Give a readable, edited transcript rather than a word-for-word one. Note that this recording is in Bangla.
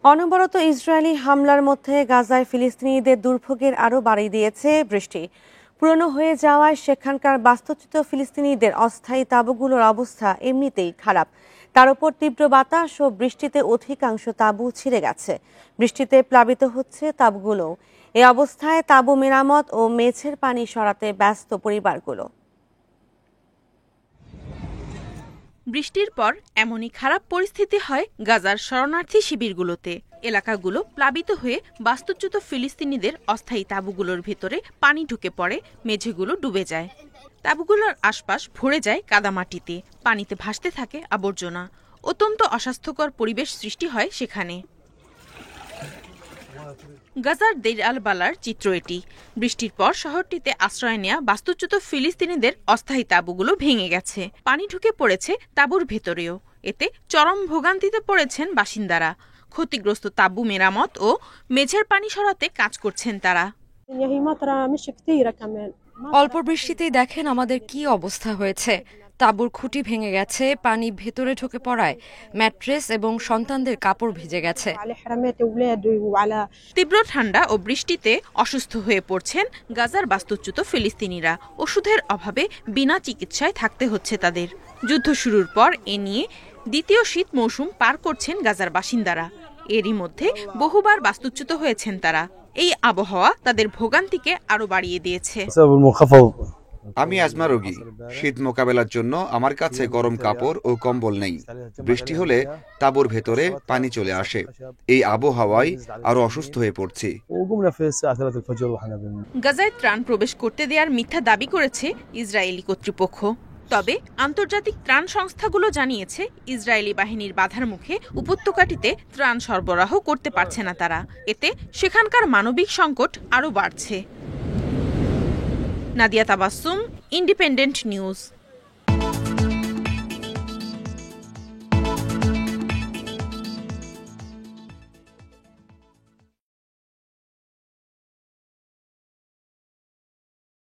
অনবরত ইসরায়েলি হামলার মধ্যে গাজায় ফিলিস্তিনিদের দুর্ভোগের আরও বাড়িয়ে দিয়েছে বৃষ্টি। পুরনো হয়ে যাওয়ায় সেখানকার বাস্তুচ্যুত ফিলিস্তিনিদের অস্থায়ী তাঁবুগুলোর অবস্থা এমনিতেই খারাপ। তার উপর তীব্র বাতাস ও বৃষ্টিতে অধিকাংশ তাঁবু ছিঁড়ে গেছে। বৃষ্টিতে প্লাবিত হচ্ছে তাঁবুগুলো। এ অবস্থায় তাঁবু মেরামত ও মেঝের পানি সরাতে ব্যস্ত পরিবারগুলো। বৃষ্টির পর এমনই খারাপ পরিস্থিতি হয় গাজার শরণার্থী শিবিরগুলোতে। এলাকাগুলো প্লাবিত হয়ে বাস্তুচ্যুত ফিলিস্তিনিদের অস্থায়ী তাঁবুগুলোর ভেতরে পানি ঢুকে পড়ে, মেঝেগুলো ডুবে যায়। তাঁবুগুলোর আশপাশ ভরে যায় কাদামাটিতে, পানিতে ভাসতে থাকে আবর্জনা। অত্যন্ত অস্বাস্থ্যকর পরিবেশ সৃষ্টি হয় সেখানে। গাজার দেইর আল বালার চিত্র এটি। বৃষ্টির পর শহরটিতে আশ্রয় নেয়া বাস্তুচ্যুত ফিলিস্তিনিদের অস্থায়ী তাঁবুগুলো ভেঙে গেছে, পানি ঢুকে পড়েছে তাঁবুর ভেতরেও। এতে চরম ভোগান্তিতে পড়েছেন বাসিন্দারা। ক্ষতিগ্রস্ত তাঁবু মেরামত ও মেঝের পানি সরাতে কাজ করছেন তারা। অল্প বৃষ্টিতেই দেখেন আমাদের কি অবস্থা হয়েছে। তাঁবুর খুঁটি ভেঙে গেছে, পানি ভেতরে ঢুকে পড়ায় ম্যাট্রেস এবং সন্তানদের কাপড় ভিজে গেছে। তীব্র ঠান্ডা ও বৃষ্টিতে অসুস্থ হয়ে পড়ছেন গাজার বাস্তুচ্যুত ফিলিস্তিনিরা। ওষুধের অভাবে বিনা চিকিৎসায় থাকতে হচ্ছে তাদের। যুদ্ধ শুরুর পর এ নিয়ে দ্বিতীয় শীত মৌসুম পার করছেন গাজার বাসিন্দারা। এরই মধ্যে বহুবার বাস্তুচ্যুত হয়েছেন তারা। এই আবহাওয়া তাদের ভোগান্তিকে আরো বাড়িয়ে দিয়েছে। আমি আজমা রোগী। শীত মোকাবেলার জন্য আমার কাছে গরম কাপড় ও কম্বল নেই। বৃষ্টি হলে তাঁবুর ভেতরে পানি চলে আসে। এই আবহাওয়ায় আরো অসুস্থ হয়ে পড়ছি। গাজায় ত্রাণ প্রবেশ করতে দেওয়ার মিথ্যা দাবি করেছে ইসরায়েলি কর্তৃপক্ষ। তবে আন্তর্জাতিক ত্রাণ সংস্থাগুলো জানিয়েছে ইসরায়েলি বাহিনীর বাধার মুখে উপত্যকাটিতে ত্রাণ সরবরাহ করতে পারছে না তারা। এতে সেখানকার মানবিক সংকট আরও বাড়ছে। Nadia Tabassum, independent news.